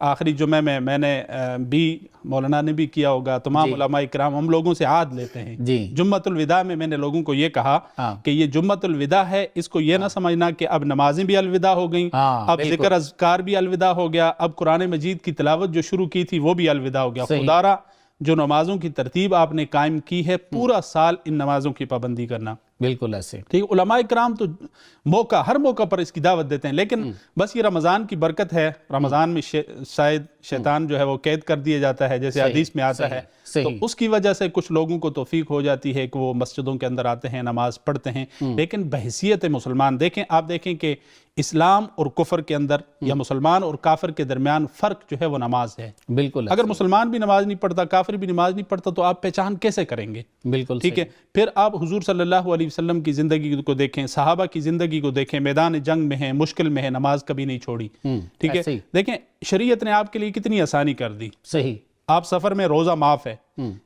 آخری جمعے میں نے بھی مولانا نے بھی کیا ہوگا، تمام علماء اکرام ہم لوگوں سے عہد لیتے ہیں جی جمعۃ الوداع میں نے لوگوں کو یہ کہا کہ یہ جمعۃ الوداع ہے، اس کو یہ نہ سمجھنا کہ اب نمازیں بھی الوداع ہو گئیں، اب ذکر اذکار بھی الوداع ہو گیا، اب قرآن مجید کی تلاوت جو شروع کی تھی وہ بھی الوداع ہو گیا۔ خدا را جو نمازوں کی ترتیب آپ نے قائم کی ہے، پورا سال ان نمازوں کی پابندی کرنا۔ بالکل ایسے ٹھیک، علماء اکرام تو ہر موقع پر اس کی دعوت دیتے ہیں، لیکن بس یہ رمضان کی برکت ہے، رمضان میں شاید شیطان جو ہے وہ قید کر دیا جاتا ہے، جیسے حدیث میں آتا ہے، تو اس کی وجہ سے کچھ لوگوں کو توفیق ہو جاتی ہے کہ وہ مسجدوں کے اندر آتے ہیں، نماز پڑھتے ہیں، لیکن بحیثیت مسلمان آپ دیکھیں کہ اسلام اور کفر کے اندر یا مسلمان اور کافر کے درمیان فرق جو ہے وہ نماز ہے۔ بالکل اگر مسلمان بھی نماز نہیں پڑھتا، کافر بھی نماز نہیں پڑھتا، تو آپ پہچان کیسے کریں گے؟ بالکل ٹھیک ہے، پھر آپ حضور صلی اللہ علیہ وسلم کی زندگی کو دیکھیں، صحابہ کی زندگی کو دیکھیں، میدان جنگ میں ہیں، مشکل میں ہے، نماز کبھی نہیں چھوڑی۔ ٹھیک ہے، دیکھیں شریعت نے آپ کے لیے کتنی آسانی کر دی۔ صحیح، آپ سفر میں روزہ معاف ہے،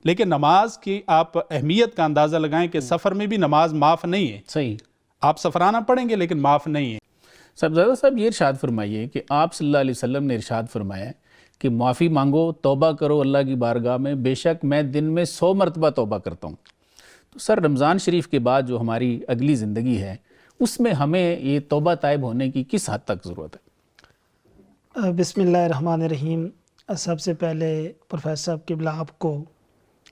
لیکن نماز کی آپ اہمیت کا اندازہ لگائیں کہ سفر میں بھی نماز معاف نہیں ہے۔ صحیح، آپ سفرانہ پڑھیں گے لیکن معاف نہیں ہے۔ صاحبزادہ صاحب یہ ارشاد فرمائیے کہ آپ صلی اللہ علیہ وسلم نے ارشاد فرمایا کہ معافی مانگو، توبہ کرو اللہ کی بارگاہ میں، بے شک میں دن میں 100 مرتبہ توبہ کرتا ہوں۔ تو سر رمضان شریف کے بعد جو ہماری اگلی زندگی ہے اس میں ہمیں یہ توبہ طائب ہونے کی کس حد تک ضرورت ہے؟ بسم اللہ الرحمن الرحیم۔ سب سے پہلے پروفیسر صاحب قبلہ آپ کو،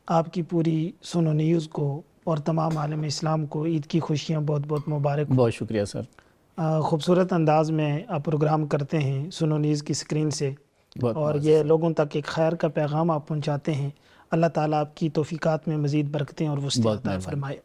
آپ کی پوری سنو نیوز کو اور تمام عالم اسلام کو عید کی خوشیاں بہت بہت مبارک۔ بہت شکریہ سر۔ خوبصورت انداز میں آپ پروگرام کرتے ہیں سنو نیوز کی سکرین سے، اور یہ لوگوں تک ایک خیر کا پیغام آپ پہنچاتے ہیں۔ اللہ تعالیٰ آپ کی توفیقات میں مزید برکتیں اور وسعت عطا فرمائے۔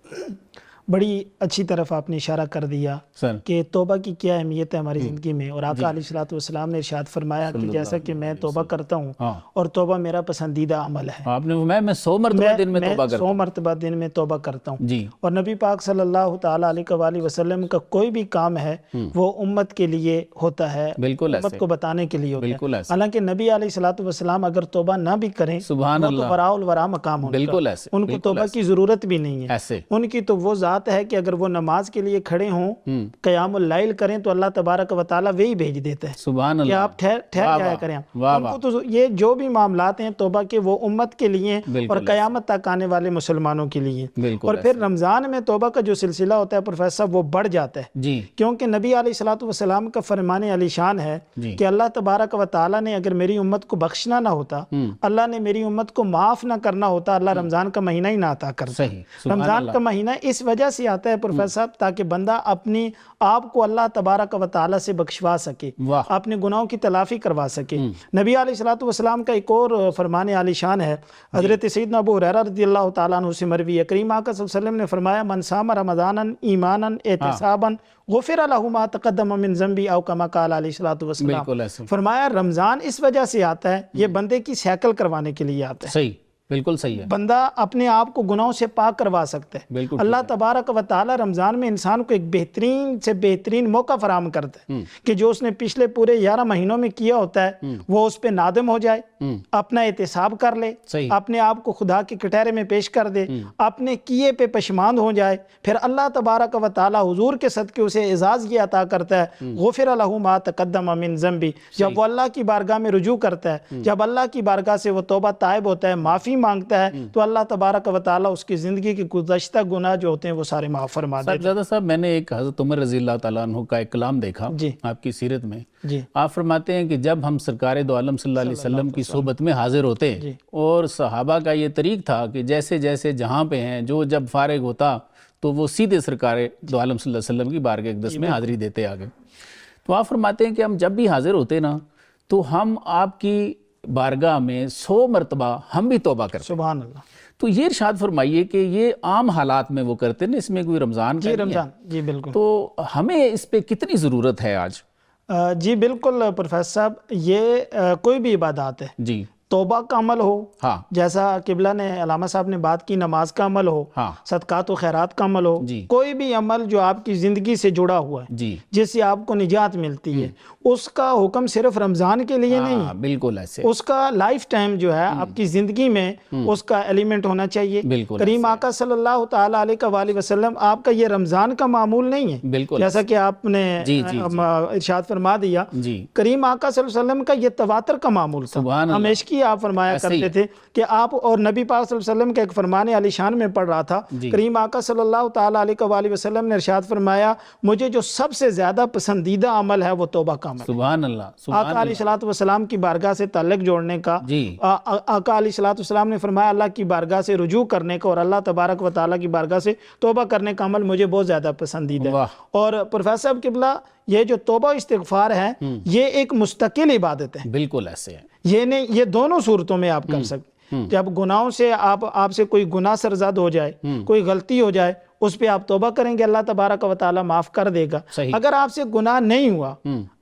بڑی اچھی طرف آپ نے اشارہ کر دیا کہ توبہ کی کیا اہمیت ہے ہماری زندگی میں، اور آقا علیہ الصلوۃ والسلام نے ارشاد فرمایا کہ جیسا کہ میں توبہ کرتا ہوں اور توبہ میرا پسندیدہ عمل ہے، آپ نے میں 100 مرتبہ دن میں توبہ کرتا ہوں، 100 مرتبہ دن میں توبہ کرتا ہوں جی۔ اور نبی پاک صلی اللہ تعالیٰ علیہ وآلہ وسلم کا کوئی بھی کام ہے وہ امت کے لیے ہوتا ہے، امت کو بتانے کے لیے ہوتا ہے۔ حالانکہ نبی علیہ الصلوۃ والسلام اگر توبہ نہ بھی کریں سبحان وہ اللہ، تو وراء الورا مقام بالکل ایسے، ان کو توبہ کی ضرورت بھی نہیں ہے۔ ایسے ان کی تو وہ ذات ہے کہ اگر وہ نماز کے لیے کھڑے ہوں، قیام اللیل کریں، تو اللہ تبارک و تعالیٰ وہی بھیج دیتا ہے سبحان اللہ کہ آپ ٹھہر جایا کریں۔ ان کو تو یہ جو بھی معاملات ہیں توبہ کے وہ امت کے لیے اور قیامت تک آنے والے مسلمانوں کے لیے۔ اور پھر رمضان میں توبہ کا جو سلسلہ ہوتا ہے پروفیسر صاحب وہ بڑھ جاتا ہے جی، کیونکہ نبی علیہ الصلوۃ والسلام کا فرمان علی شان ہے کہ اللہ تبارک و تعالیٰ نے اگر میری امت کو بخشنا نہ ہوتا، اللہ نے میری امت کو معاف نہ کرنا ہوتا، اللہ رمضان کا مہینہ ہی نہ عطا کرتا۔ رمضان کا مہینہ اس وجہ سے آتا ہے پروفیسر صاحب تاکہ بندہ اپنی آپ کو اللہ تبارک و تعالیٰ سے بخشوا سکے، اپنے گناہوں کی تلافی کروا سکے۔ نبی علیہ الصلوۃ والسلام کا ایک اور فرمان عالی شان ہے، حضرت سیدنا ابو ہریرہ رضی اللہ تعالیٰ عنہ سے مروی ہے، کریم آقا صلی اللہ علیہ وسلم نے فرمایا من صام رمضانا ایمانا احتسابا غفر له ما تقدم من ذنبی او کما قال علیہ الصلوۃ والسلام۔ فرمایا رمضان اس وجہ سے آتا ہے، یہ بندے کی سیکل کروانے کے لیے آتا ہے۔ صحیح، بالکل صحیح ہے، بندہ اپنے آپ کو گناہوں سے پاک کروا سکتا ہے۔ اللہ تبارک و تعالی رمضان میں انسان کو ایک بہترین سے بہترین موقع فراہم کرتا ہے کہ جو اس نے پچھلے پورے 11 مہینوں میں کیا ہوتا ہے وہ اس پہ نادم ہو جائے، اپنا احتساب کر لے، اپنے آپ کو خدا کے کٹہرے میں پیش کر دے، اپنے کیے پہ پشیمان ہو جائے، پھر اللہ تبارک و تعالی حضور کے صدقے اسے اعزاز یہ عطا کرتا ہے، غفر له ما تقدم من ذنبی۔ جب وہ اللہ کی بارگاہ میں رجوع کرتا ہے، جب اللہ کی بارگاہ سے وہ توبہ طائب ہوتا ہے، معافی مانگتا ہے، تو اللہ تبارک و تعالی اس کی زندگی کے گزشتہ گناہ جو ہوتے ہیں وہ سارے معاف فرما دیتے ہیں۔ صاحبزادہ صاحب میں نے ایک حضرت عمر رضی اللہ تعالیٰ عنہ کا ایک کلام دیکھا آپ کی سیرت میں، آپ فرماتے ہیں کہ جب ہم سرکار دو عالم صلی اللہ علیہ وسلم کی صحبت میں حاضر ہوتے اور صحابہ کا یہ طریق تھا کہ جیسے جیسے جہاں پہ ہیں جو جب فارغ ہوتا تو وہ سیدھے سرکار دو عالم صلی اللہ علیہ وسلم کی بارگاہ اقدس میں حاضری دیتے آگے، تو آپ فرماتے ہیں کہ ہم جب بھی حاضر ہوتے نا تو ہم آپ کی بارگاہ میں 100 مرتبہ ہم بھی توبہ کرتے۔ سبحان اللہ۔ تو یہ ارشاد فرمائیے کہ یہ عام حالات میں وہ کرتے ہیں، اس میں کوئی رمضان کا نہیں ہے، جی بالکل، تو ہمیں اس پہ کتنی ضرورت ہے آج؟ جی بالکل پروفیسر صاحب، یہ کوئی بھی عبادات ہے، جی توبہ کا عمل ہو، ہاں جیسا قبلہ نے علامہ صاحب نے بات کی، نماز کا عمل ہو، ہاں صدقات و خیرات کا عمل ہو، جی کوئی بھی عمل جو آپ کی زندگی سے جڑا ہوا ہے، جی جس سے آپ کو نجات ملتی ہے، اس کا حکم صرف رمضان کے لیے نہیں ہاں بالکل ایسے اس کا لائف ٹائم جو ہے آپ کی زندگی میں اس کا ایلیمنٹ ہونا چاہیے۔ بالکل کریم آقا صلی اللہ تعالیٰ علیہ وآلہ وسلم آپ کا یہ رمضان کا معمول نہیں ہے، بالکل جیسا کہ آپ نے جی جی ارشاد فرما دیا، جی کریم آقا صلی اللہ علیہ وسلم کا یہ تواتر کا معمول تھا، سبحان اللہ، ہمیشگی آپ فرمایا کرتے تھے کہ آپ، اور نبی پاک صلی اللہ علیہ وسلم کا ایک فرمان علی شان میں پڑھ رہا تھا، کریم آقا صلی اللہ تعالیٰ علیہ وآلہ وسلم نے ارشاد فرمایا مجھے جو سب سے زیادہ پسندیدہ عمل ہے وہ توبہ کا عمل ہے۔ سبحان اللہ، سبحان آقا علیہ السلام کی بارگاہ سے تعلق جوڑنے کا، جی آقا علیہ السلام نے فرمایا اللہ کی بارگاہ سے رجوع کرنے کا اور اللہ تبارک و تعالیٰ کی بارگاہ سے توبہ کرنے کا عمل مجھے بہت زیادہ پسندیدہ ہے۔ واہ، اور پروفیسر صاحب قبلہ یہ جو توبہ استغفار ہے یہ ایک مستقل عبادت ہے، بالکل ایسے ہے، یہ نہیں، یہ دونوں صورتوں میں آپ کر سکتے۔ جب گناہوں سے آپ سے کوئی گناہ سرزد ہو جائے، کوئی غلطی ہو جائے، اس پہ آپ توبہ کریں گے، اللہ تبارک و تعالیٰ معاف کر دے گا۔ صحیح، اگر آپ سے گناہ نہیں ہوا،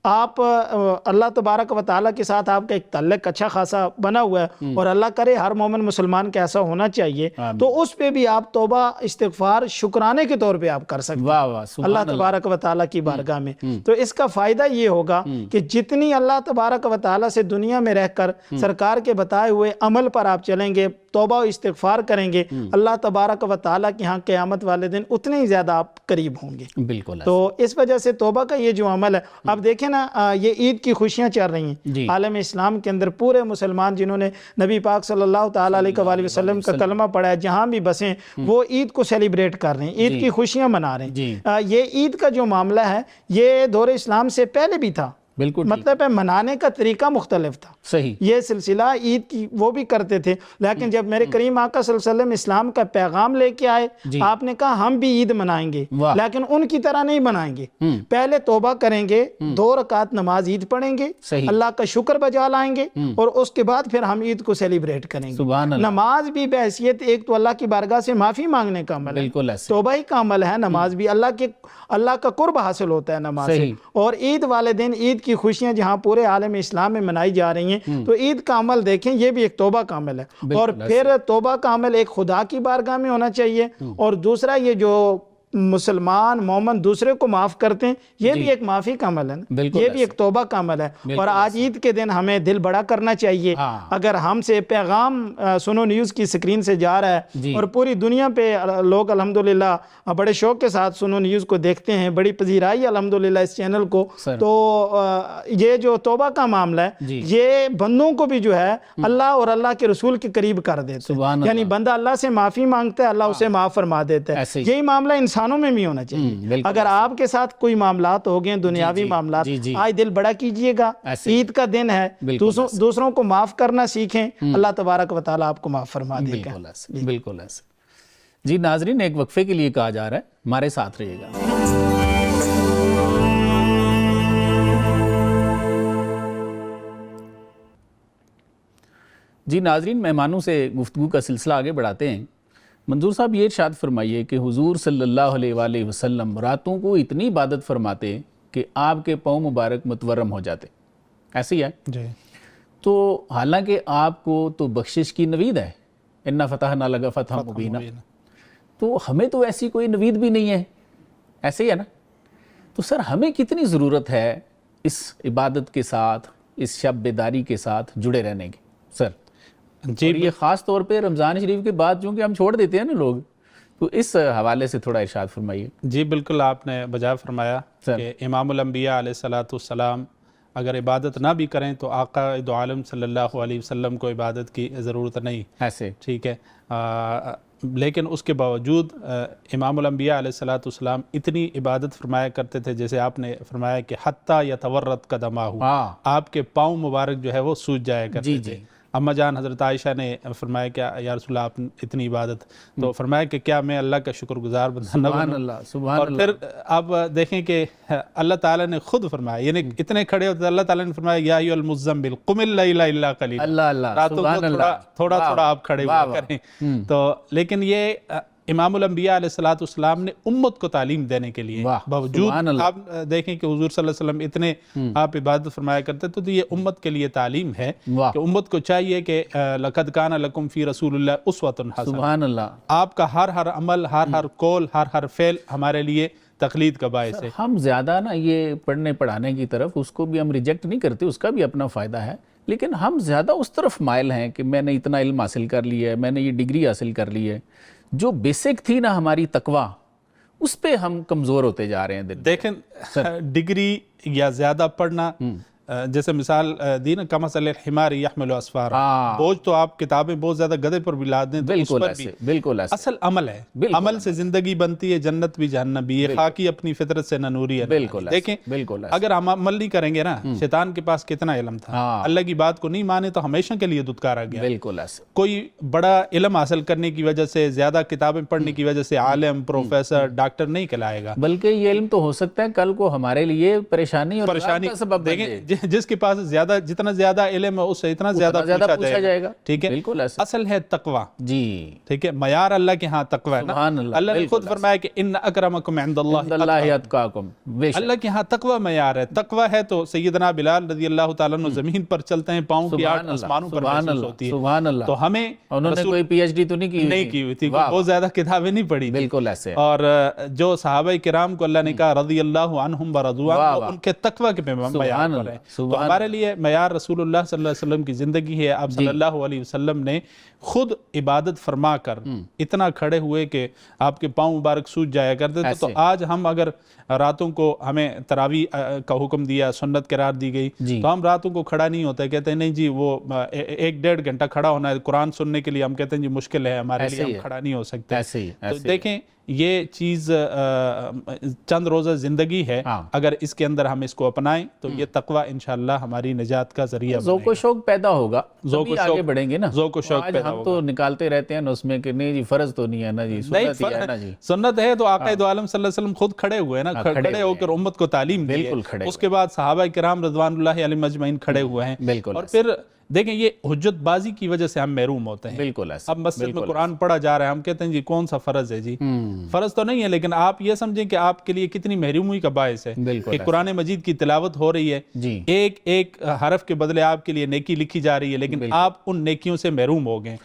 آپ اللہ تبارک و تعالیٰ کے ساتھ آپ کا ایک تعلق اچھا خاصا بنا ہوا ہے، اور اللہ کرے ہر مومن مسلمان کا ایسا ہونا چاہیے، تو اس پہ بھی آپ توبہ استغفار شکرانے کے طور پہ آپ کر سکتے ہیں واہ واہ، سبحان اللہ تبارک و تعالیٰ کی بارگاہ میں۔ تو اس کا فائدہ یہ ہوگا کہ جتنی اللہ تبارک و تعالیٰ سے دنیا میں رہ کر سرکار کے بتائے ہوئے عمل پر آپ چلیں گے، توبہ و استغفار کریں گے، اللہ تبارک و تعالیٰ کے ہاں قیامت والے دن اتنے ہی زیادہ آپ قریب ہوں گے۔ بالکل تو اس وجہ سے توبہ کا یہ جو عمل ہے، اب دیکھیں نا، یہ عید کی خوشیاں چل رہی ہیں عالم اسلام کے اندر، پورے مسلمان جنہوں نے نبی پاک صلی اللہ تعالیٰ علیہ وآلہ وسلم کا کلمہ پڑھا ہے، جہاں بھی بسیں وہ عید کو سیلیبریٹ کر رہے ہیں، عید کی خوشیاں منا رہے ہیں۔ یہ عید کا جو معاملہ ہے یہ دور اسلام سے پہلے بھی تھا، بالکل مطلب ہے منانے کا طریقہ مختلف تھا، صحیح، یہ سلسلہ عید کی وہ بھی کرتے تھے، لیکن جب میرے کریم آقا صلی اللہ علیہ وسلم اسلام کا پیغام لے کے آئے، آپ نے کہا ہم بھی عید منائیں گے، لیکن ان کی طرح نہیں منائیں گے، پہلے توبہ کریں گے، 2 رکعت نماز عید پڑھیں گے، اللہ کا شکر بجا لائیں گے، اور اس کے بعد پھر ہم عید کو سیلیبریٹ کریں گے۔ سبحان اللہ، نماز بھی بحیثیت ایک تو اللہ کی بارگاہ سے معافی مانگنے کا عمل ہے، بالکل ایسے، توبہ ہی کا عمل ہے، نماز بھی اللہ کا قرب حاصل ہوتا ہے نماز سے، اور عید والے دن عید کی خوشیاں جہاں پورے عالم اسلام میں منائی جا رہی ہیں، تو عید کا عمل دیکھیں یہ بھی ایک توبہ کا عمل ہے، اور پھر توبہ کا عمل ایک خدا کی بارگاہ میں ہونا چاہیے، اور دوسرا یہ جو مسلمان مومن دوسرے کو معاف کرتے ہیں یہ بھی ایک معافی کا عمل ہے، یہ بھی ایک توبہ کا عمل ہے۔ اور آج عید کے دن ہمیں دل بڑا کرنا چاہیے، اگر ہم سے پیغام سنو نیوز کی سکرین سے جا رہا ہے اور پوری دنیا پہ لوگ الحمدللہ بڑے شوق کے ساتھ سنو نیوز کو دیکھتے ہیں، بڑی پذیرائی الحمدللہ اس چینل کو، تو یہ جو توبہ کا معاملہ ہے یہ بندوں کو بھی جو ہے اللہ اور اللہ کے رسول کے قریب کر دیتا ہے، یعنی بندہ اللہ سے معافی مانگتا ہے، اللہ اسے معاف فرما دیتا ہے۔ یہی معاملہ انسانوں میں بھی ہونا چاہیے۔ اگر آپ کے ساتھ کوئی معاملات ہو گئے دنیاوی معاملات، آج دل بڑا کیجئے گا، عید کا دن ہے، دوسروں کو معاف کرنا سیکھیں، اللہ تبارک و تعالیٰ آپ کو معاف فرما دے گا۔ بالکل ایسے۔ جی ناظرین، ایک وقفے کے لیے کہا جا رہا ہے، ہمارے ساتھ رہیے گا۔ جی ناظرین، مہمانوں سے گفتگو کا سلسلہ آگے بڑھاتے ہیں۔ منظور صاحب یہ ارشاد فرمائیے کہ حضور صلی اللہ علیہ وآلہ وسلم راتوں کو اتنی عبادت فرماتے کہ آپ کے پاؤں مبارک متورم ہو جاتے، ایسے ہی ہے جی؟ تو حالانکہ آپ کو تو بخشش کی نوید ہے، اِنَّا فَتَحْنَا لَكَ فَتْحًا مُبِينًا، تو ہمیں تو ایسی کوئی نوید بھی نہیں ہے، ایسے ہی ہے نا؟ تو سر ہمیں کتنی ضرورت ہے اس عبادت کے ساتھ، اس شب بیداری کے ساتھ جڑے رہنے کی سر؟ جی، اور یہ خاص طور پہ رمضان شریف کے بعد چونکہ ہم چھوڑ دیتے ہیں نا لوگ، تو اس حوالے سے تھوڑا ارشاد فرمائیے۔ جی بالکل، آپ نے بجا فرمایا کہ امام الانبیاء علیہ السلام اگر عبادت نہ بھی کریں تو آقا دو عالم صلی اللہ علیہ وسلم کو عبادت کی ضرورت نہیں، ایسے ٹھیک ہے، لیکن اس کے باوجود امام الانبیاء علیہ السلام اتنی عبادت فرمایا کرتے تھے، جیسے آپ نے فرمایا کہ حتیٰ یتورط قدمہ، آپ کے پاؤں مبارک جو ہے وہ سوج جایا کرتے تھے۔ اما جان حضرت عائشہ نے فرمایا کہ یا رسول اللہ آپ اتنی عبادت، تو فرمایا کہ کیا میں اللہ کا شکر گزار بندہ نہ بنوں؟ اور پھر آپ دیکھیں کہ اللہ تعالیٰ نے خود فرمایا، یعنی اتنے کھڑے ہوتے اللہ تعالیٰ نے فرمایا یا ایھا المزمل قم اللیل الا قلیلا، راتوں کو تھوڑا تھوڑا آپ کھڑے ہوا کریں۔ تو لیکن یہ امام الانبیاء علیہ الصلوۃ والسلام نے امت کو تعلیم دینے کے لیے باوجود آپ دیکھیں کہ حضور صلی اللہ علیہ وسلم اتنے آپ عبادت فرمایا کرتے تو یہ امت کے لیے تعلیم ہے کہ امت کو چاہیے کہ لقد کان لکم فی رسول اللہ اسوۃ حسنہ، سبحان اللہ، آپ کا ہر عمل، ہر قول، ہر فعل ہمارے لیے تقلید کا باعث ہے۔ ہم زیادہ نا یہ پڑھنے پڑھانے کی طرف اس کو بھی ہم ریجیکٹ نہیں کرتے، اس کا بھی اپنا فائدہ ہے، لیکن ہم زیادہ اس طرف مائل ہیں کہ میں نے اتنا علم حاصل کر لیا ہے، میں نے یہ ڈگری حاصل کر لی ہے، جو بیسک تھی نا ہماری تقویٰ، اس پہ ہم کمزور ہوتے جا رہے ہیں۔ دیکھیں ڈگری یا زیادہ پڑھنا، جیسے مثال دی نا کمثل الحمار یحمل اسفارا، بوجھ تو آپ کتابیں بہت زیادہ گدھے پر بھی لا دیں تو اس پر بھی، بالکل ایسے، اصل عمل ہے، عمل سے زندگی بنتی ہے، جنت بھی جہنم بھی، یہ خاکی اپنی فطرت سے نہ نوری ہے۔ بالکل دیکھیں اگر ہم عمل نہیں کریں گے نا، شیطان کے پاس کتنا علم تھا، اللہ کی بات کو نہیں مانے تو ہمیشہ کے لیے دھتکارا گیا۔ بالکل ایسے، کوئی بڑا علم حاصل کرنے کی وجہ سے، زیادہ کتابیں پڑھنے کی وجہ سے عالم، پروفیسر، ڈاکٹر نہیں کہلائے گا، بلکہ یہ علم تو ہو سکتا ہے کل کو ہمارے لیے پریشانی اور کا سبب بن جائے۔ دیکھیں جس کے پاس جتنا زیادہ علم ہے اس سے اتنا زیادہ پوچھا جائے گا، ٹھیک ہے، بالکل ایسے، اصل ہے تقویٰ، جی ٹھیک ہے، معیار اللہ کے ہاں تقویٰ ہے نا، سبحان اللہ، اللہ نے خود فرمایا کہ ان اکرمکم عند اللہ اتقاکم، اللہ کے ہاں تقویٰ معیار ہے۔ تقویٰ ہے تو سیدنا بلال رضی اللہ تعالیٰ عنہ زمین پر چلتے ہیں، پاؤں کی آٹھ آسمانوں پر محسوس ہوتی ہے، سبحان اللہ، تو ہمیں انہوں نے کوئی پی ایچ ڈی تو نہیں کی ہوئی تھی، بہت زیادہ کتابیں نہیں پڑھی، بالکل ایسے، اور جو صحابہ کرام کو اللہ نے کہا رضی اللہ عنہم ورضوا عنہ، ان کے تقویٰ کے معیار پر ہے، تو ہمارے لیے معیار رسول اللہ صلی اللہ علیہ وسلم کی زندگی ہے۔ آپ صلی اللہ علیہ وسلم نے خود عبادت فرما کر اتنا کھڑے ہوئے کہ آپ کے پاؤں مبارک سوج جایا کرتے تھے، تو آج ہم اگر راتوں کو ہمیں تراویح کا حکم دیا، سنت قرار دی گئی، تو ہم راتوں کو کھڑا نہیں ہوتا، کہتے ہیں نہیں جی وہ 1-1.5 گھنٹہ کھڑا ہونا ہے قرآن سننے کے لیے، ہم کہتے ہیں جی مشکل ہے ہمارے لیے، ہم کھڑا نہیں ہو سکتے۔ تو دیکھیں یہ چیز چند روزہ زندگی ہے، اگر اس کے اندر ہم اس کو اپنائیں تو یہ تقویٰ انشاءاللہ ہماری نجات کا ذریعہ بنے گا، ذوق و شوق پیدا ہوگا، تبھی آگے بڑھیں گے نا۔ ذوق و شوق پیدا ہوگا، ہم تو نکالتے رہتے ہیں نا اس میں کہ نہیں جی فرض تو نہیں ہے نا جی، سنت ہی ہے نا جی، سنت ہے تو آقا دو عالم صلی اللہ علیہ وسلم خود کھڑے ہوئے نا، کھڑے ہو کر امت کو تعلیم دی، اس کے بعد صحابہ کرام رضوان اللہ علیہم اجمعین کھڑے ہوئے ہیں، اور پھر دیکھیں یہ حجت بازی کی وجہ سے ہم محروم ہوتے ہیں۔ بالکل ایسے، اب مسجد میں قرآن پڑھا جا رہا ہے، ہم کہتے ہیں جی کون سا فرض ہے جی، فرض تو نہیں ہے، لیکن آپ یہ سمجھیں کہ آپ کے لیے کتنی محرومی کا باعث ہے کہ قرآن مجید کی تلاوت ہو رہی ہے، ایک ایک حرف کے بدلے آپ کے لیے نیکی لکھی جا رہی ہے، لیکن آپ ان نیکیوں سے محروم ہو گئے۔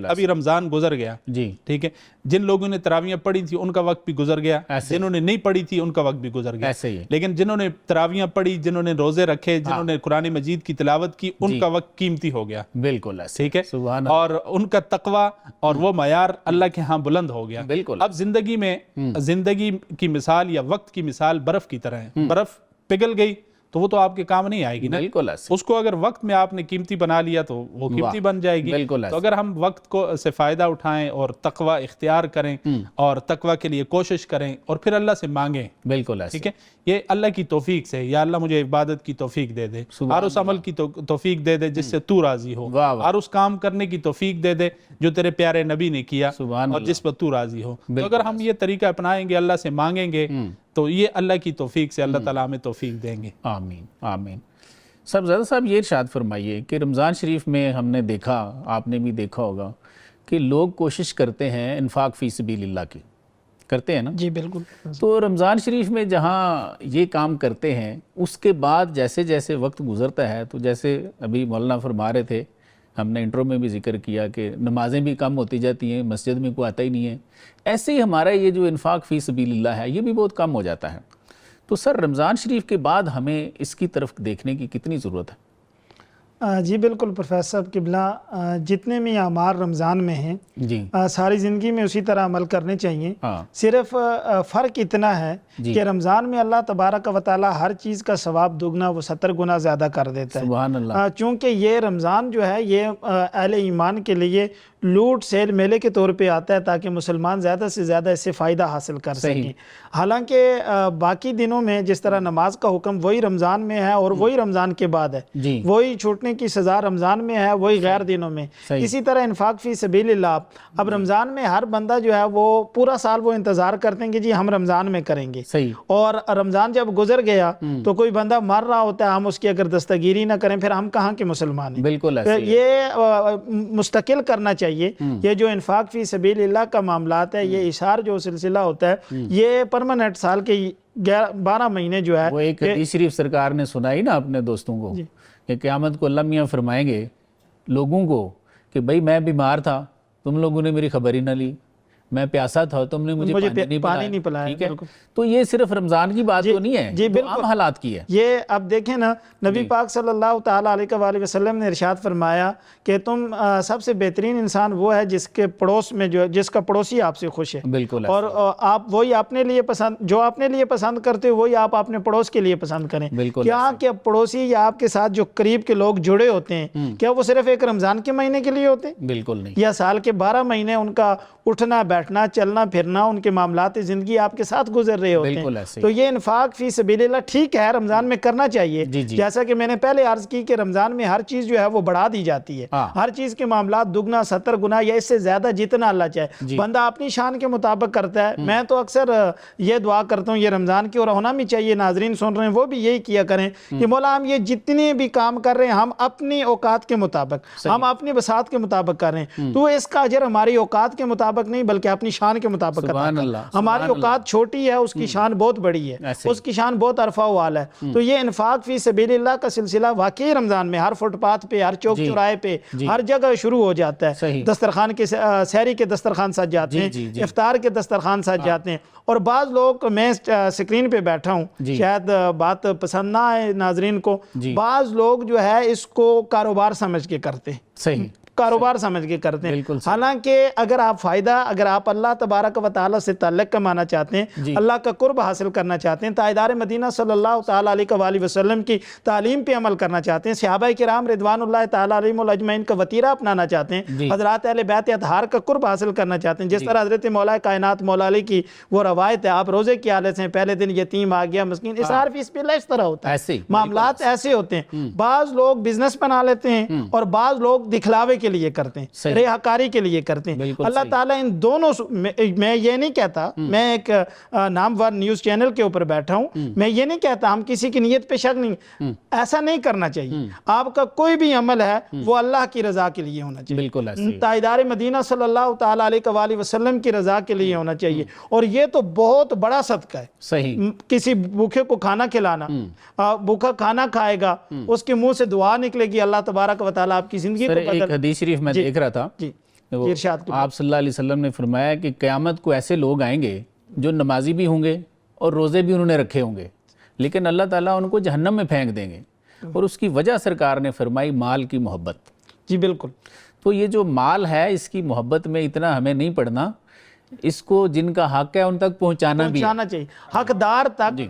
ابھی رمضان گزر گیا، ٹھیک ہے، جن لوگوں نے تراویحیں پڑھی تھی ان کا وقت بھی گزر گیا، جنہوں نے نہیں پڑھی تھی ان کا وقت بھی گزر گیا، لیکن جنہوں نے تراویحیں پڑھی، جنہوں نے روزے رکھے، جنہوں نے قرآن مجید کی تلاوت کی، ان کا وقت قیمتی ہو گیا، بالکل ایسے، ٹھیک ہے، اور ان کا تقویٰ اور وہ معیار اللہ کے ہاں بلند ہو گیا۔ اب زندگی میں زندگی کی مثال یا وقت کی مثال برف کی طرح ہے، برف پگھل گئی تو وہ تو آپ کے کام نہیں آئے گی نا، اس کو اگر وقت میں آپ نے قیمتی بنا لیا تو وہ قیمتی بن جائے گی۔ تو اگر ہم وقت کو سے فائدہ اٹھائیں اور تقویٰ اختیار کریں اور تقویٰ کے لیے کوشش کریں اور پھر اللہ سے مانگیں، بالکل ٹھیک ہے، یہ اللہ کی توفیق سے، یا اللہ مجھے عبادت کی توفیق دے دے، اور اس عمل کی توفیق دے دے جس سے تو راضی ہو، اور اس کام کرنے کی توفیق دے دے جو تیرے پیارے نبی نے کیا اور جس پر تو راضی ہو۔ تو اگر ہم یہ طریقہ اپنائیں گے، اللہ سے مانگیں گے، تو یہ اللہ کی توفیق سے اللہ تعالیٰ ہمیں توفیق دیں گے۔ آمین آمین۔ صاحب صاحب یہ ارشاد فرمائیے کہ رمضان شریف میں ہم نے دیکھا، آپ نے بھی دیکھا ہوگا کہ لوگ کوشش کرتے ہیں انفاق فی سبیل اللہ کی، کرتے ہیں نا جی بالکل۔ تو رمضان شریف میں جہاں یہ کام کرتے ہیں اس کے بعد جیسے جیسے وقت گزرتا ہے، تو جیسے ابھی مولانا فرما رہے تھے، ہم نے انٹرو میں بھی ذکر کیا کہ نمازیں بھی کم ہوتی جاتی ہیں، مسجد میں کوئی آتا ہی نہیں ہے، ایسے ہی ہمارا یہ جو انفاق فی سبیل اللہ ہے یہ بھی بہت کم ہو جاتا ہے۔ تو سر رمضان شریف کے بعد ہمیں اس کی طرف دیکھنے کی کتنی ضرورت ہے؟ جی بالکل پروفیسر صاحب قبلہ، جتنے بھی اعمال رمضان میں ہیں جی ساری زندگی میں اسی طرح عمل کرنے چاہیے، صرف فرق اتنا ہے کہ رمضان میں اللہ تبارک و تعالی ہر چیز کا ثواب دگنا وہ 70 گنا زیادہ کر دیتا ہے، سبحان اللہ، چونکہ یہ رمضان جو ہے یہ اہل ایمان کے لیے لوٹ سیل میلے کے طور پہ آتا ہے تاکہ مسلمان زیادہ سے زیادہ اس سے فائدہ حاصل کر سکیں۔ حالانکہ باقی دنوں میں جس طرح نماز کا حکم وہی رمضان میں ہے اور وہی رمضان کے بعد ہے، وہی چھوٹنے روکنے کی سزا رمضان میں ہے وہی غیر دنوں میں. اسی طرح انفاق فی سبیل اللہ. اب رمضان میں ہر بندہ جو ہے وہ پورا سال وہ انتظار کرتے ہیں کہ جی ہم رمضان میں کریں گے, اور رمضان جب گزر گیا تو کوئی بندہ مر رہا ہوتا ہے, ہم اس کی اگر دستگیری نہ کریں پھر ہم کہاں کے مسلمان ہیں. بالکل یہ مستقل کرنا چاہیے. یہ جو انفاق فی سبیل اللہ کا معاملات ہے, یہ اشار جو سلسلہ ہوتا ہے, یہ پرماننٹ سال کے 12 مہینے جو ہے. وہ ایک حدیث شریف سرکار نے سنائی نا اپنے دوستوں کو کہ قیامت کو اللہ میاں فرمائیں گے لوگوں کو کہ بھئی میں بیمار تھا, تم لوگوں نے میری خبر ہی نہ لی, میں پیاسا تھا تم نے مجھے پانی نہیں پلایا. ٹھیک ہے, تو یہ صرف رمضان کی بات تو نہیں ہے, جی عام حالات کی ہے. یہ اب دیکھیں نا, نبی پاک صلی اللہ تعالیٰ علیہ وآلہ وسلم نے ارشاد فرمایا کہ تم سب سے بہترین انسان وہ ہے جس کے پڑوس میں جس کا پڑوسی آپ سے خوش ہے. بالکل. اور آپ وہی اپنے لیے پسند, جو اپنے لیے پسند کرتے ہو وہی آپ اپنے پڑوس کے لیے پسند کریں. کیا کہ پڑوسی یا آپ کے ساتھ جو قریب کے لوگ جڑے ہوتے ہیں, کیا وہ صرف ایک رمضان کے مہینے کے لیے ہوتے ہیں؟ بالکل نہیں. یا سال کے 12 مہینے ان کا اٹھنا بیٹھنا چلنا پھرنا ان کے معاملات زندگی آپ کے ساتھ گزر رہے ہوتے ہیں. تو یہ انفاق فی سبیل اللہ ٹھیک ہے, رمضان میں کرنا چاہیے. جیسا کہ میں نے پہلے عرض کی کہ رمضان میں ہر چیز جو ہے وہ بڑھا دی جاتی ہے, ہر چیز کے معاملات دگنا 70 گنا یا اس سے زیادہ جتنا اللہ چاہے. بندہ اپنی شان کے مطابق کرتا ہے. میں تو اکثر یہ دعا کرتا ہوں یہ رمضان کی, اور ہونا بھی چاہیے, ناظرین سن رہے ہیں وہ بھی یہی کیا کریں کہ مولا ہم یہ جتنے بھی کام کر رہے ہیں ہم اپنی اوقات کے مطابق, ہم اپنی بساط کے مطابق کر رہے ہیں. تو اس کا اجر ہماری اوقات کے مطابق نہیں بلکہ اپنی شان کے مطابق کرتا ہے. ہماری اوقات چھوٹی ہے, اس کی شان بہت بڑی ہے, اس کی شان بہت عرفہ و عال ہے. تو یہ انفاق فی سبیل اللہ کا سلسلہ واقعی رمضان میں ہر فٹ پاتھ پہ, ہر چوک چوراہے پہ, ہر جگہ شروع ہو جاتا ہے. دسترخوان کے سحری کے دسترخوان سج جاتے ہیں, افطار کے دسترخوان سج جاتے ہیں. اور بعض لوگ, میں سکرین پہ بیٹھا ہوں, شاید بات پسند نہ آئے ناظرین کو, بعض لوگ جو ہے اس کو کاروبار سمجھ کے کرتے ہیں, کاروبار سمجھ کے کرتے ہیں. حالانکہ اگر آپ فائدہ, اگر آپ اللہ تبارک و تعالیٰ سے تعلق کمانا چاہتے ہیں, اللہ کا قرب حاصل کرنا چاہتے ہیں, تاجدار مدینہ صلی اللہ تعالیٰ علیہ وآلہ وسلم کی تعلیم پہ عمل کرنا چاہتے ہیں, صحابہ کرام رضوان اللہ تعالیٰ علیہم اجمعین کا وطیرہ اپنانا چاہتے ہیں, حضرات اہل بیت اطہار کا قرب حاصل کرنا چاہتے ہیں, جس طرح حضرت مولا کائنات مولا علی کی وہ روایت ہے, آپ روزے کی حالت سے پہلے دن یتیم آ گیا مسکین, اصرار فی سبیل اللہ اس طرح ہوتا ہے. معاملات ایسے ہوتے ہیں. بعض لوگ بزنس بنا لیتے ہیں اور بعض لوگ دکھلاوے کے لیے کرتے ہیں, ریاکاری کے لیے کرتے ہیں. اللہ تعالیٰ ان دونوں, میں یہ نہیں کہتا, میں ایک نامور نیوز چینل کے اوپر بیٹھا ہوں, میں یہ نہیں کہتا ہم کسی کی نیت پہ شک نہیں, ایسا نہیں کرنا چاہیے. آپ کا کوئی بھی عمل ہے وہ اللہ کی رضا کے لیے ہونا چاہیے, تاجدار مدینہ صلی اللہ تعالیٰ علیہ وآلہ وسلم کی رضا کے لیے ہونا چاہیے. اور یہ تو بہت بڑا صدقہ ہے. صحیح, کسی بھوکے کو کھانا کھلانا, بھوکا کھانا کھائے گا, اس کے منہ سے دعا نکلے گی, اللہ تبارک و تعالیٰ آپ کی زندگی کو بدل. ایک حدیث شریف میں دیکھ رہا تھا, آپ صلی اللہ علیہ وسلم نے فرمایا کہ قیامت کو ایسے لوگ آئیں گے جو نمازی بھی ہوں گے اور روزے بھی انہوں نے رکھے ہوں گے, لیکن اللہ تعالیٰ ان کو جہنم میں پھینک دیں گے. اور اس کی وجہ سرکار نے فرمائی مال کی محبت. جی بالکل. تو یہ جو مال ہے اس کی محبت میں اتنا ہمیں نہیں پڑنا, اس کو جن کا حق ہے ان تک پہنچانا چاہیے, حقدار تک,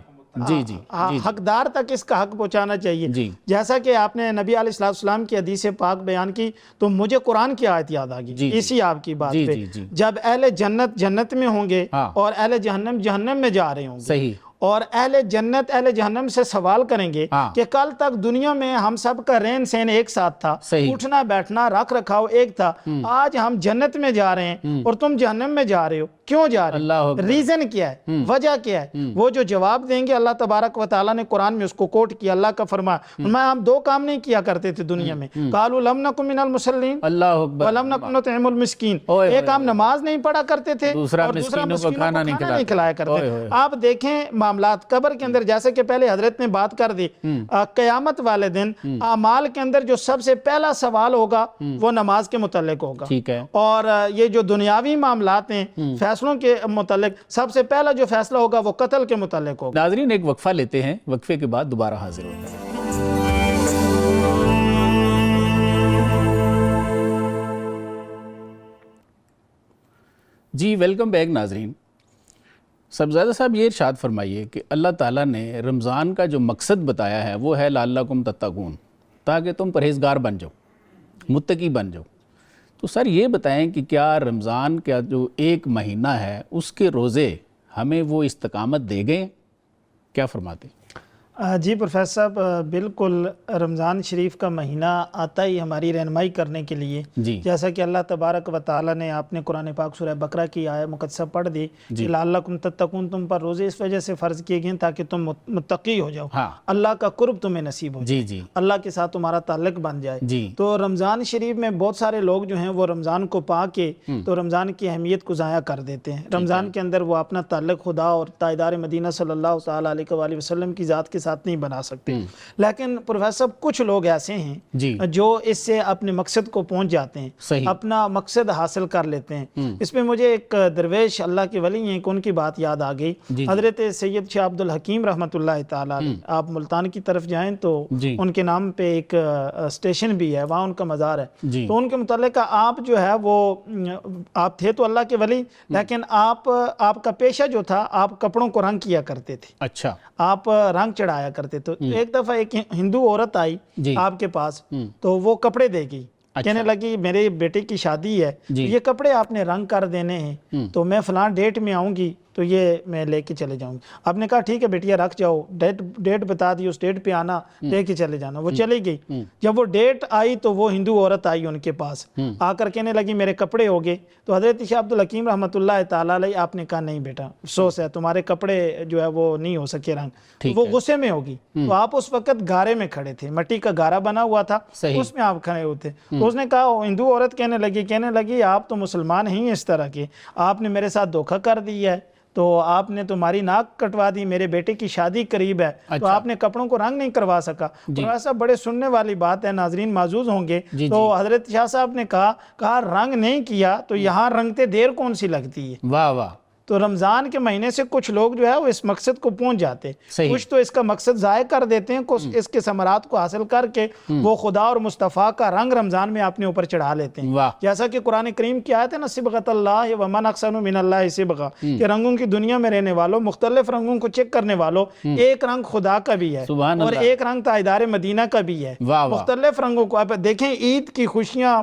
حقدار تک اس کا حق پہنچانا چاہیے. جیسا کہ آپ نے نبی علیہ السلام کی حدیث پاک بیان کی تو مجھے قرآن کی آیت یاد آ گئی اسی آپ کی بات پہ, جب اہل جنت جنت میں ہوں گے اور اہل جہنم جہنم میں جا رہے ہوں گے, اور اہل جنت اہل جہنم سے سوال کریں گے کہ کل تک دنیا میں ہم سب کا رہن سہن ایک ساتھ تھا, اٹھنا بیٹھنا رکھ رکھاؤ ایک تھا, آج ہم جنت میں جا رہے ہیں اور تم جہنم میں جا رہے ہو, کیوں جا رہے ہو, ریزن کیا ہے, وجہ کیا ہے؟ وہ جو جواب دیں گے اللہ تبارک و تعالیٰ نے قرآن میں اس کو کوٹ کیا. اللہ کا فرمایا ہم 2 کام نہیں کیا کرتے تھے دنیا میں, قالوا لم نکن من المصلین ولم نکن نطعم المسکین, ایک ہم نماز نہیں پڑھا کرتے تھے, دوسرا مسکینوں کو کھانا نہیں کھلایا کرتے. آپ دیکھیں معاملات قبر کے اندر, جیسے کہ پہلے حضرت نے بات کر دی, قیامت والے دن اعمال کے اندر جو سب سے پہلا سوال ہوگا وہ نماز کے متعلق ہوگا. اور یہ جو دنیاوی معاملات ہیں فیصلوں کے متعلق سب سے پہلا جو فیصلہ ہوگا وہ قتل کے متعلق ہوگا. ناظرین ایک وقفہ لیتے ہیں, وقفے کے بعد دوبارہ حاضر ہوتے ہیں. جی ویلکم بیک ناظرین. سبزادہ صاحب یہ ارشاد فرمائیے کہ اللہ تعالیٰ نے رمضان کا جو مقصد بتایا ہے وہ ہے لعلکم تتقون, تاکہ تم پرہیزگار بن جاؤ, متقی بن جاؤ. تو سر یہ بتائیں کہ کیا رمضان کا جو 1 مہینہ ہے اس کے روزے ہمیں وہ استقامت دے گئے, کیا فرماتے ہیں؟ جی پروفیسر صاحب، بالکل رمضان شریف کا مہینہ آتا ہی ہماری رہنمائی کرنے کے لیے، جیسا کہ اللہ تبارک و تعالیٰ نے آپ نے قرآن پاک سورہ بقرہ کی آیت مقدسہ پڑھ دی کہ لعلکم تتقون، تم پر روزے اس وجہ سے فرض کیے گئے تاکہ تم متقی ہو جاؤ، اللہ کا قرب تمہیں نصیب ہو جائے، اللہ کے ساتھ تمہارا تعلق بن جائے۔ تو رمضان شریف میں بہت سارے لوگ جو ہیں وہ رمضان کو پا کے تو رمضان کی اہمیت کو ضائع کر دیتے ہیں۔ رمضان کے اندر وہ اپنا تعلق خدا اور تاجدار مدینہ صلی اللہ تعالیٰ علیہ وآلہ وسلم کی ذات کے ساتھ نہیں بنا سکتے، لیکن پروفیسر صاحب کچھ لوگ ایسے ہیں جو اس سے اپنے مقصد کو پہنچ جاتے ہیں، اپنا مقصد حاصل کر لیتے ہیں۔ اس میں مجھے ایک درویش اللہ کے ولی ہیں کہ ان کی بات یاد آ گئی، حضرت سید شاہ عبد الحکیم رحمۃ اللہ تعالیٰ علیہ۔ آپ ملتان کی طرف جائیں تو ان کے نام پہ ایک اسٹیشن بھی ہے، وہاں ان کا مزار ہے۔ تو ان کے متعلق آپ جو ہے وہ آپ تھے تو اللہ کے ولی، لیکن آپ کا پیشہ جو تھا آپ کپڑوں کو رنگ کیا کرتے تھے، اچھا آپ رنگ چڑھایا کرتے۔ تو ایک دفعہ ایک ہندو عورت آئی آپ کے پاس، تو وہ کپڑے دے گئی، کہنے لگی میرے بیٹے کی شادی ہے، یہ کپڑے آپ نے رنگ کر دینے ہیں، تو میں فلاں ڈیٹ میں آؤں گی تو یہ میں لے کے چلے جاؤں گی۔ آپ نے کہا ٹھیک ہے بیٹیا رکھ جاؤ، ڈیٹ بتا دی، اس ڈیٹ پہ آنا، لے کے چلے جانا۔ وہ چلی گئی۔ جب وہ ڈیٹ آئی تو وہ ہندو عورت آئی ان کے پاس، آ کر کہنے لگی میرے کپڑے ہو گئے۔ تو حضرت شاہ عبد الحکیم رحمۃ اللہ تعالیٰ علیہ آپ نے کہا نہیں بیٹا افسوس ہے، تمہارے کپڑے جو ہے وہ نہیں ہو سکے رنگ۔ وہ غصے میں ہوگی، تو آپ اس وقت گارے میں کھڑے تھے، مٹی کا گارا بنا ہوا تھا، اس میں آپ کھڑے ہوتے۔ تو اس نے کہا، ہندو عورت کہنے لگی آپ تو مسلمان ہیں اس طرح کے، آپ نے میرے ساتھ دھوکہ کر دیا ہے، تو آپ نے تمہاری ناک کٹوا دی، میرے بیٹے کی شادی قریب ہے، تو آپ نے کپڑوں کو رنگ نہیں کروا سکا۔ ایسا بڑے سننے والی بات ہے، ناظرین معزوز ہوں گے۔ تو حضرت شاہ صاحب نے کہا رنگ نہیں کیا تو یہاں رنگتے دیر کون سی لگتی ہے۔ واہ واہ۔ تو رمضان کے مہینے سے کچھ لوگ جو ہے وہ اس مقصد کو پہنچ جاتے ہیں، کچھ تو اس کا مقصد ضائع کر دیتے ہیں، کچھ اس کے ثمرات کو حاصل کر کے وہ خدا اور مصطفیٰ کا رنگ رمضان میں اپنے اوپر چڑھا لیتے ہیں۔ جیسا کہ قرآن کریم کی آیت ہے نا، صبغۃ اللہ ومن احسن من اللہ صبغہ، کہ رنگوں کی دنیا میں رہنے والوں، مختلف رنگوں کو چیک کرنے والوں، ایک رنگ خدا کا بھی ہے اور ایک رنگ تاجدار مدینہ کا بھی ہے۔ مختلف رنگوں کو آپ دیکھیں، عید کی خوشیاں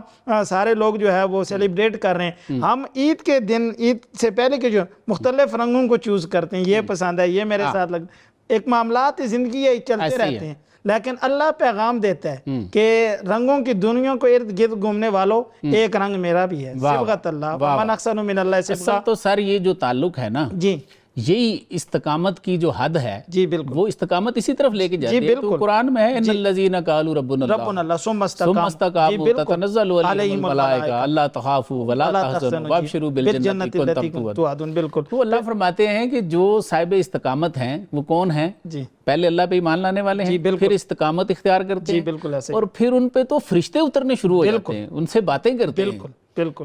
سارے لوگ جو ہے وہ سیلیبریٹ کر رہے ہیں، ہم عید کے دن، عید سے پہلے کے جو مختلف رنگوں کو چوز کرتے ہیں، یہ پسند ہے، یہ میرے ساتھ لگتا ہے، ایک معاملات زندگی ہے چلتے رہتے ہیں، لیکن اللہ پیغام دیتا ہے کہ رنگوں کی دنیا کو ارد گرد گھومنے والوں، ایک رنگ میرا بھی ہے، صبغۃ اللہ ومن احسن من اللہ صبغہ۔ تو سر یہ جو تعلق ہے نا، جی یہی استقامت کی جو حد ہے، جی بالکل، وہ استقامت اسی طرف لے کے جاتی ہے۔ تو قرآن میں ہے ان الذین قالوا ربنا اللہ ثم استقاموا تتنزل علیہم الملائکہ الا تخافوا ولا تحزنوا وابشروا بالجنۃ التي کنتم توعدون۔ بالکل، تو اللہ فرماتے ہیں کہ جو صاحب استقامت ہیں وہ کون ہیں؟ جی پہلے اللہ پہ ایمان لانے والے ہیں، پھر استقامت اختیار کرتے ہیں، بالکل ایسے، اور پھر ان پہ تو فرشتے اترنے شروع ہو جاتے ہیں، ان سے باتیں کرتے ہیں، بالکل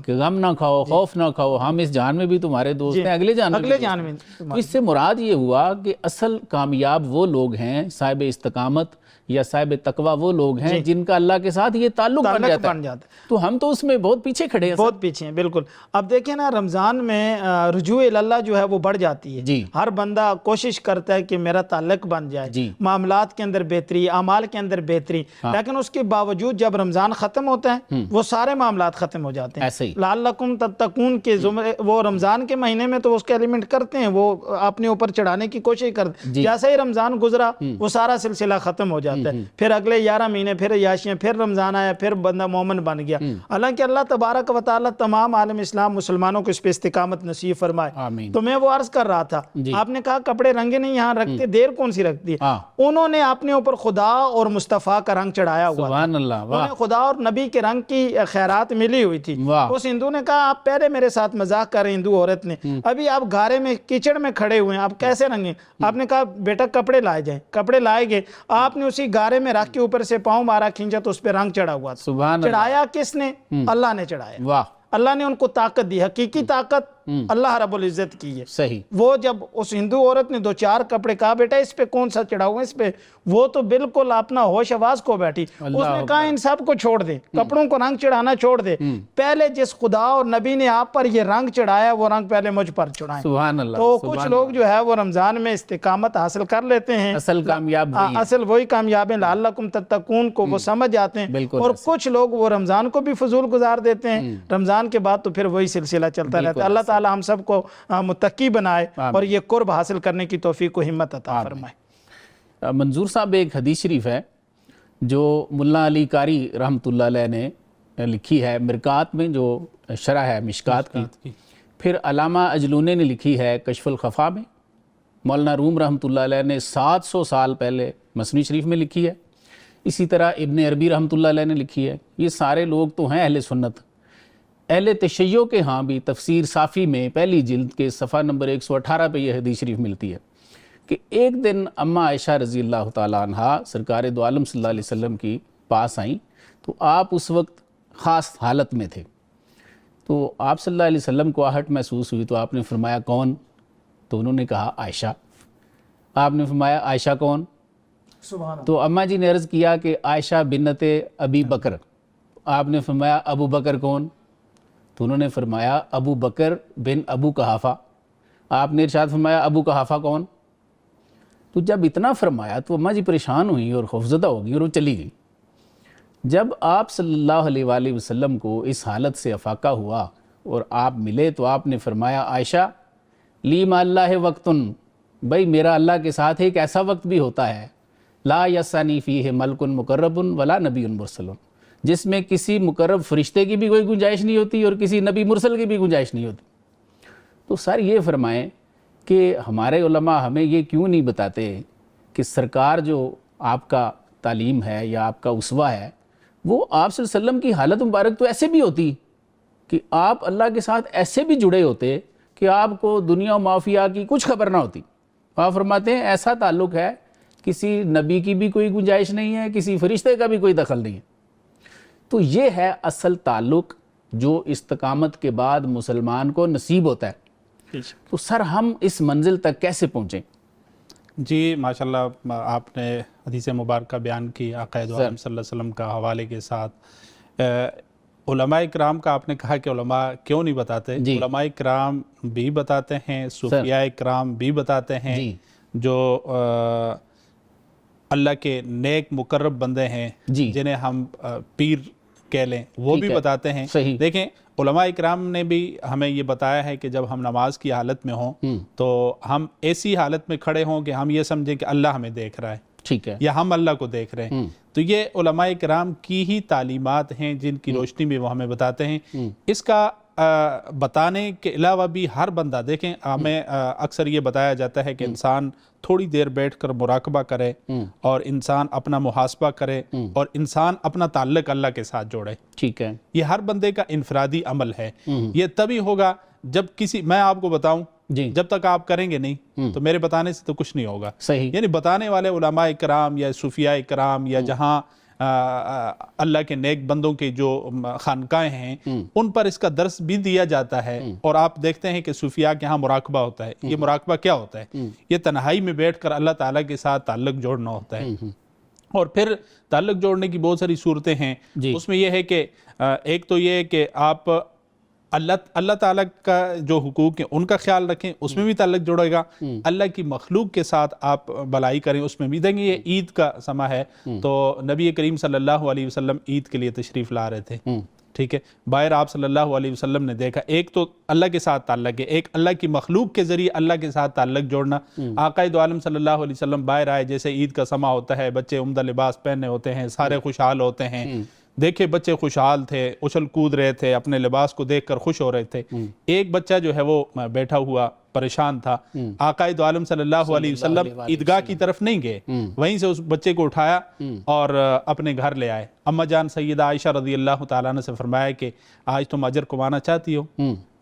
کہ غم نہ کھاؤ، خوف نہ کھاؤ، ہم اس جان میں بھی تمہارے دوست ہیں، اگلے جان میں۔ تو اس سے مراد یہ ہوا کہ اصل کامیاب وہ لوگ ہیں، صاحب استقامت یا صاحب تقوی وہ لوگ ہیں جن کا اللہ کے ساتھ یہ تعلق بن جاتا ہے۔ تو ہم تو اس میں بہت پیچھے کھڑے ہیں، بہت پیچھے ہیں۔ بالکل، اب دیکھیں نا، رمضان میں رجوع اللہ جو ہے وہ بڑھ جاتی ہے، ہر بندہ کوشش کرتا ہے کہ میرا تعلق بن جائے، معاملات کے اندر بہتری، اعمال کے اندر بہتری، لیکن اس کے باوجود جب رمضان ختم ہوتا ہے وہ سارے معاملات ختم ہو جاتے ہیں۔ لعلکم تتقون کے زمرے، وہ رمضان کے مہینے میں تو اس کے ایلیمنٹ کرتے ہیں، وہ اپنے اوپر چڑھانے کی کوشش کرتے ہیں، جیسے ہی رمضان گزرا وہ سارا سلسلہ ختم ہو جاتا ہے، پھر اگلے 11 مہینے پھر عیاشیاں، پھر رمضان آیا، پھر بندہ مومن بن گیا۔ حالانکہ اللہ تبارک و تعالیٰ تمام عالم اسلام مسلمانوں کو اس پہ استقامت نصیب فرمائے۔ تو میں وہ عرض کر رہا تھا، آپ نے کہا کپڑے رنگے نہیں یہاں رکھتے، دیر کون سی رکھتی ہے؟ انہوں نے اپنے اوپر خدا اور مصطفیٰ کا رنگ چڑھایا ہوا تھا، انہیں خدا اور نبی کے رنگ کی خیرات ملی ہوئی تھی۔ اس ہندو نے کہا آپ پہلے میرے ساتھ مذاق کر رہے، ہندو عورت نے، ابھی آپ گارے میں کیچڑ میں کھڑے ہوئے ہیں، آپ کیسے رنگیں؟ آپ نے کہا بیٹا کپڑے لائے جائیں، کپڑے لائے گئے، آپ نے اسی گارے میں رکھ کے اوپر سے پاؤں مارا، کھینچا تو اس پہ رنگ چڑھا ہوا تھا۔ چڑھایا کس نے؟ اللہ نے چڑھایا، اللہ نے ان کو طاقت دی، حقیقی طاقت اللہ رب العزت کی ہے۔ صحیح، وہ جب اس ہندو عورت نے 2-4 کپڑے، کہا بیٹا اس پہ کون سا چڑھا ہوا ہے اس پہ، وہ تو بالکل اپنا ہوش آواز کو بیٹھی، اس نے کہا ان سب کو چھوڑ دے، کپڑوں کو رنگ چڑھانا چھوڑ دے، پہلے جس خدا اور نبی نے آپ پر یہ رنگ چڑھایا وہ رنگ پہلے مجھ پر چڑھائیں۔ سبحان اللہ۔ تو کچھ لوگ جو ہے وہ رمضان میں استقامت حاصل کر لیتے ہیں، اصل کامیاب اصل وہی کامیاب ہیں، لعلکم تتقون کو وہ سمجھ جاتے ہیں، اور کچھ لوگ وہ رمضان کو بھی فضول گزار دیتے ہیں، رمضان کے بعد تو پھر وہی سلسلہ چلتا رہتا ہے۔ اللہ تعالی ہم سب کو متقی بنائے اور یہ قرب حاصل کرنے کی توفیق و ہمت عطا فرمائے۔ منظور صاحب ایک حدیث شریف ہے جو ملا علی قاری رحمۃ اللہ علیہ نے لکھی ہے مرکات میں، جو شرح ہے مشکات کی، پھر علامہ اجلونی نے لکھی ہے کشف الخفا میں، مولانا روم رحمۃ اللہ علیہ نے 700 سال پہلے مثنوی شریف میں لکھی ہے، اسی طرح ابن عربی رحمۃ اللہ علیہ نے لکھی ہے۔ یہ سارے لوگ تو ہیں اہل سنت۔ اہل تشیع کے ہاں بھی تفسیر صافی میں پہلی جلد کے صفحہ نمبر 118 پہ یہ حدیث شریف ملتی ہے کہ ایک دن اماں عائشہ رضی اللہ تعالیٰ عنہا سرکار دو عالم صلی اللہ علیہ وسلم کی پاس آئیں، تو آپ اس وقت خاص حالت میں تھے، تو آپ صلی اللہ علیہ وسلم کو آہٹ محسوس ہوئی، تو آپ نے فرمایا کون؟ تو انہوں نے کہا عائشہ۔ آپ نے فرمایا عائشہ کون؟ تو اماں جی نے عرض کیا کہ عائشہ بنت ابی بکر۔ آپ نے فرمایا ابو بکر کون؟ تو انہوں نے فرمایا ابو بکر بن ابو قحافہ۔ آپ نے ارشاد فرمایا ابو قحافہ کون؟ تو جب اتنا فرمایا تو اماں جی پریشان ہوئی اور خوفزدہ ہو گئی اور وہ چلی گئی۔ جب آپ صلی اللہ علیہ وآلہ وسلم کو اس حالت سے افاقہ ہوا اور آپ ملے تو آپ نے فرمایا عائشہ لی ما اللہ وقتن، بھائی میرا اللہ کے ساتھ ایک ایسا وقت بھی ہوتا ہے لا یسانی فیہ ملک مقرب ولا نبی مرسل، جس میں کسی مقرب فرشتے کی بھی کوئی گنجائش نہیں ہوتی اور کسی نبی مرسل کی بھی گنجائش نہیں ہوتی۔ تو سر یہ فرمائیں کہ ہمارے علماء ہمیں یہ کیوں نہیں بتاتے کہ سرکار جو آپ کا تعلیم ہے یا آپ کا اسوہ ہے، وہ آپ صلی اللہ علیہ وسلم کی حالت مبارک تو ایسے بھی ہوتی کہ آپ اللہ کے ساتھ ایسے بھی جڑے ہوتے کہ آپ کو دنیا و مافیا کی کچھ خبر نہ ہوتی۔ آپ فرماتے ہیں ایسا تعلق ہے کسی نبی کی بھی کوئی گنجائش نہیں ہے، کسی فرشتے کا بھی کوئی دخل نہیں ہے۔ تو یہ ہے اصل تعلق جو استقامت کے بعد مسلمان کو نصیب ہوتا ہے۔ تو سر ہم اس منزل تک کیسے پہنچیں؟ جی ماشاءاللہ آپ نے حدیث مبارکہ بیان کی آقا دو عالم صلی اللہ علیہ وسلم کا حوالے کے ساتھ۔ علماء کرام کا آپ نے کہا کہ علماء کیوں نہیں بتاتے؟ علماء کرام بھی بتاتے ہیں، صوفیاء کرام بھی بتاتے ہیں، جو اللہ کے نیک مقرب بندے ہیں جنہیں ہم پیر کہہ لیں، وہ بھی بتاتے ہیں۔ دیکھیں علماء اکرام نے بھی ہمیں یہ بتایا ہے کہ جب ہم نماز کی حالت میں ہوں تو ہم ایسی حالت میں کھڑے ہوں کہ ہم یہ سمجھیں کہ اللہ ہمیں دیکھ رہا ہے، ٹھیک ہے، یا ہم اللہ کو دیکھ رہے ہیں۔ تو یہ علماء اکرام کی ہی تعلیمات ہیں جن کی روشنی میں وہ ہمیں بتاتے ہیں۔ اس کا بتانے کے علاوہ بھی ہر بندہ، دیکھیں ہمیں اکثر یہ بتایا جاتا ہے کہ انسان تھوڑی دیر بیٹھ کر مراقبہ کرے اور انسان اپنا محاسبہ کرے اور انسان اپنا تعلق اللہ کے ساتھ جوڑے، ٹھیک ہے۔ یہ ہر بندے کا انفرادی عمل ہے۔ یہ تبھی ہوگا جب میں آپ کو بتاؤں، جب تک آپ کریں گے نہیں تو میرے بتانے سے تو کچھ نہیں ہوگا۔ یعنی بتانے والے علماء کرام یا صوفیاء کرام یا جہاں اللہ کے نیک بندوں کے جو خانقاہیں ہیں ان پر اس کا درس بھی دیا جاتا ہے، اور آپ دیکھتے ہیں کہ صوفیاء کے ہاں مراقبہ ہوتا ہے۔ یہ مراقبہ کیا ہوتا ہے؟ یہ تنہائی میں بیٹھ کر اللہ تعالیٰ کے ساتھ تعلق جوڑنا ہوتا ہے۔ اور پھر تعلق جوڑنے کی بہت ساری صورتیں ہیں، اس میں یہ ہے کہ ایک تو یہ ہے کہ آپ اللہ تعالیٰ کا جو حقوق ہیں ان کا خیال رکھیں، اس میں بھی تعلق جوڑے گا۔ اللہ کی مخلوق کے ساتھ آپ بھلائی کریں، اس میں بھی۔ دیکھیں یہ عید کا سماں ہے تو نبی کریم صلی اللہ علیہ وسلم عید کے لیے تشریف لا رہے تھے، ٹھیک ہے۔ باہر آپ صلی اللہ علیہ وسلم نے دیکھا، ایک تو اللہ کے ساتھ تعلق ہے، ایک اللہ کی مخلوق کے ذریعے اللہ کے ساتھ تعلق جوڑنا۔ آقا دو عالم صلی اللہ علیہ وسلم باہر آئے، جیسے عید کا سماں ہوتا ہے، بچے عمدہ لباس پہنے ہوتے ہیں، سارے خوشحال ہوتے ہیں۔ دیکھے بچے خوشحال تھے، اچھل کود رہے تھے، اپنے لباس کو دیکھ کر خوش ہو رہے تھے۔ ایک بچہ جو ہے وہ بیٹھا ہوا پریشان تھا۔ آقا دو عالم صلی اللہ علیہ وسلم عیدگاہ کی طرف نہیں گئے، وہیں سے اس بچے کو اٹھایا اور اپنے گھر لے آئے۔ اماں جان سیدہ عائشہ رضی اللہ تعالیٰ عنہ سے فرمایا کہ آج تم اجر کمانا چاہتی ہو،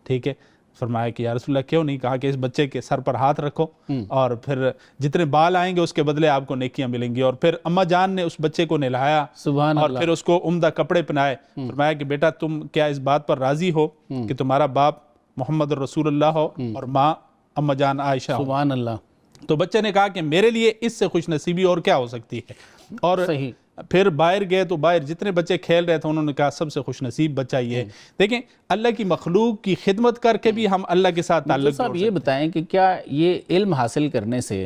ٹھیک ہے۔ فرمایا کہ یا رسول اللہ کیوں نہیں؟ کہا کہ اس بچے کے سر پر ہاتھ رکھو اور پھر جتنے بال آئیں گے اس کے بدلے آپ کو نیکیاں ملیں گی۔ اور پھر اماں جان نے اس بچے کو نہلایا اور پھر اس کو عمدہ کپڑے پہنائے۔ فرمایا کہ بیٹا تم کیا اس بات پر راضی ہو کہ تمہارا باپ محمد رسول اللہ ہو اور ماں اماں جان عائشہ ہو؟ سبحان اللہ۔ تو بچے نے کہا کہ میرے لیے اس سے خوش نصیبی اور کیا ہو سکتی ہے۔ اور پھر باہر گئے تو باہر جتنے بچے کھیل رہے تھے انہوں نے کہا سب سے خوش نصیب بچہ یہ ہے۔ دیکھیں اللہ کی مخلوق کی خدمت کر کے بھی ہم اللہ کے ساتھ تعلق صاحب یہ بتائیں کہ کیا یہ علم حاصل کرنے سے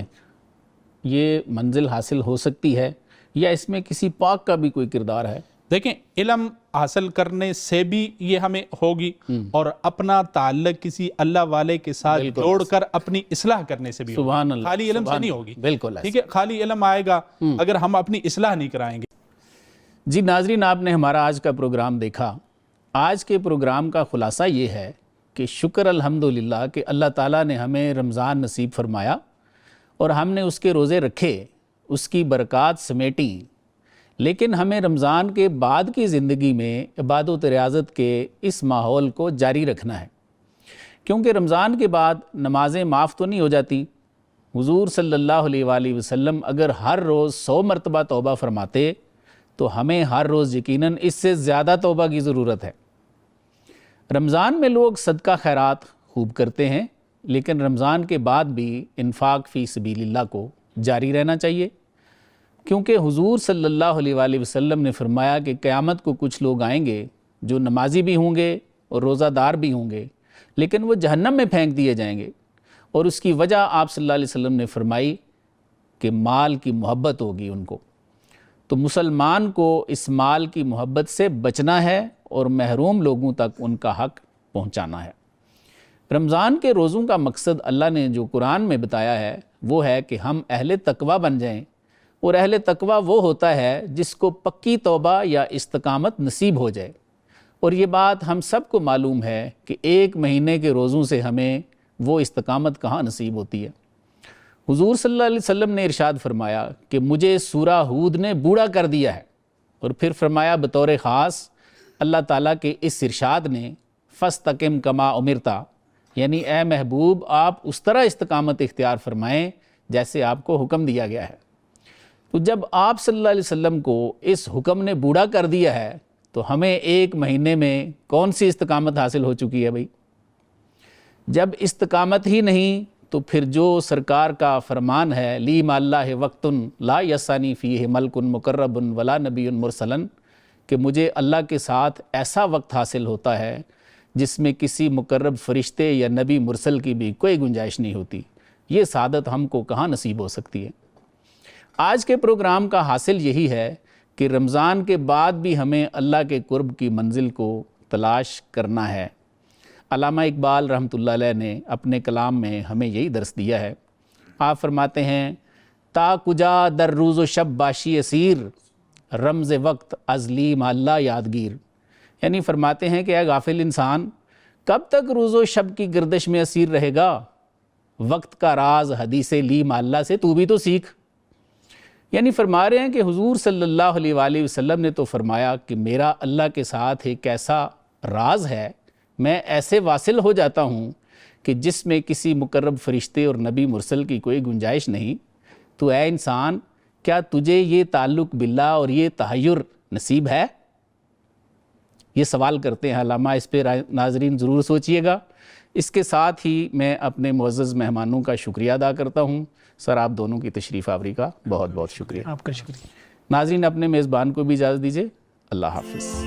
یہ منزل حاصل ہو سکتی ہے یا اس میں کسی پاک کا بھی کوئی کردار ہے؟ دیکھیں علم حاصل کرنے سے بھی یہ ہمیں ہوگی اور اپنا تعلق کسی اللہ والے کے ساتھ جوڑ کر اپنی اصلاح کرنے سے بھی سبحان اللہ، خالی علم سے نہیں ہوگی. بالکل ٹھیک ہے، خالی علم آئے گا اگر ہم اپنی اصلاح نہیں کرائیں گے. جی ناظرین، آپ نے ہمارا آج کا پروگرام دیکھا. آج کے پروگرام کا خلاصہ یہ ہے کہ شکر الحمدللہ کہ اللہ تعالیٰ نے ہمیں رمضان نصیب فرمایا اور ہم نے اس کے روزے رکھے، اس کی برکات سمیٹیں. لیکن ہمیں رمضان کے بعد کی زندگی میں عبادت و ریاضت کے اس ماحول کو جاری رکھنا ہے، کیونکہ رمضان کے بعد نمازیں معاف تو نہیں ہو جاتی. حضور صلی اللہ علیہ وآلہ وسلم اگر ہر روز 100 مرتبہ توبہ فرماتے تو ہمیں ہر روز یقیناً اس سے زیادہ توبہ کی ضرورت ہے. رمضان میں لوگ صدقہ خیرات خوب کرتے ہیں، لیکن رمضان کے بعد بھی انفاق فی سبیل اللہ کو جاری رہنا چاہیے، کیونکہ حضور صلی اللہ علیہ وآلہ وسلم نے فرمایا کہ قیامت کو کچھ لوگ آئیں گے جو نمازی بھی ہوں گے اور روزہ دار بھی ہوں گے، لیکن وہ جہنم میں پھینک دیے جائیں گے. اور اس کی وجہ آپ صلی اللہ علیہ وسلم نے فرمائی کہ مال کی محبت ہوگی ان کو. تو مسلمان کو اس مال کی محبت سے بچنا ہے اور محروم لوگوں تک ان کا حق پہنچانا ہے. رمضان کے روزوں کا مقصد اللہ نے جو قرآن میں بتایا ہے وہ ہے کہ ہم اہل تقویٰ بن جائیں، اور اہل تقویٰ وہ ہوتا ہے جس کو پکی توبہ یا استقامت نصیب ہو جائے. اور یہ بات ہم سب کو معلوم ہے کہ ایک مہینے کے روزوں سے ہمیں وہ استقامت کہاں نصیب ہوتی ہے. حضور صلی اللہ علیہ وسلم نے ارشاد فرمایا کہ مجھے سورہ ہود نے بوڑھا کر دیا ہے، اور پھر فرمایا بطور خاص اللہ تعالیٰ کے اس ارشاد نے فَاسْتَقِمْ كَمَا أُمِرْتَ، یعنی اے محبوب آپ اس طرح استقامت اختیار فرمائیں جیسے آپ کو حکم دیا گیا ہے. تو جب آپ صلی اللہ علیہ وسلم کو اس حکم نے بوڑھا کر دیا ہے تو ہمیں ایک مہینے میں کون سی استقامت حاصل ہو چکی ہے بھائی؟ جب استقامت ہی نہیں تو پھر جو سرکار کا فرمان ہے لی مع اللہ وقت لا یسانی فیہ ملک مقرب ولا نبی مرسل، کہ مجھے اللہ کے ساتھ ایسا وقت حاصل ہوتا ہے جس میں کسی مقرب فرشتے یا نبی مرسل کی بھی کوئی گنجائش نہیں ہوتی. یہ سعادت ہم کو کہاں نصیب ہو سکتی ہے؟ آج کے پروگرام کا حاصل یہی ہے کہ رمضان کے بعد بھی ہمیں اللہ کے قرب کی منزل کو تلاش کرنا ہے. علامہ اقبال رحمۃ اللہ علیہ نے اپنے کلام میں ہمیں یہی درس دیا ہے. آپ فرماتے ہیں تا کجا در روز و شب باشی اسیر، رمز وقت ازلی مع اللہ یادگیر. یعنی فرماتے ہیں کہ اے غافل انسان، کب تک روز و شب کی گردش میں اسیر رہے گا؟ وقت کا راز حدیث لی مع اللہ سے تو بھی تو سیکھ. یعنی فرما رہے ہیں کہ حضور صلی اللہ علیہ وآلہ وسلم نے تو فرمایا کہ میرا اللہ کے ساتھ ایک ایسا راز ہے، میں ایسے واصل ہو جاتا ہوں کہ جس میں کسی مقرب فرشتے اور نبی مرسل کی کوئی گنجائش نہیں. تو اے انسان، کیا تجھے یہ تعلق باللہ اور یہ تحیر نصیب ہے؟ یہ سوال کرتے ہیں علامہ. اس پہ ناظرین ضرور سوچئے گا. اس کے ساتھ ہی میں اپنے معزز مہمانوں کا شکریہ ادا کرتا ہوں. سر آپ دونوں کی تشریف آوری کا بہت بہت شکریہ. آپ کا شکریہ. ناظرین اپنے میزبان کو بھی اجازت دیجیے. اللہ حافظ.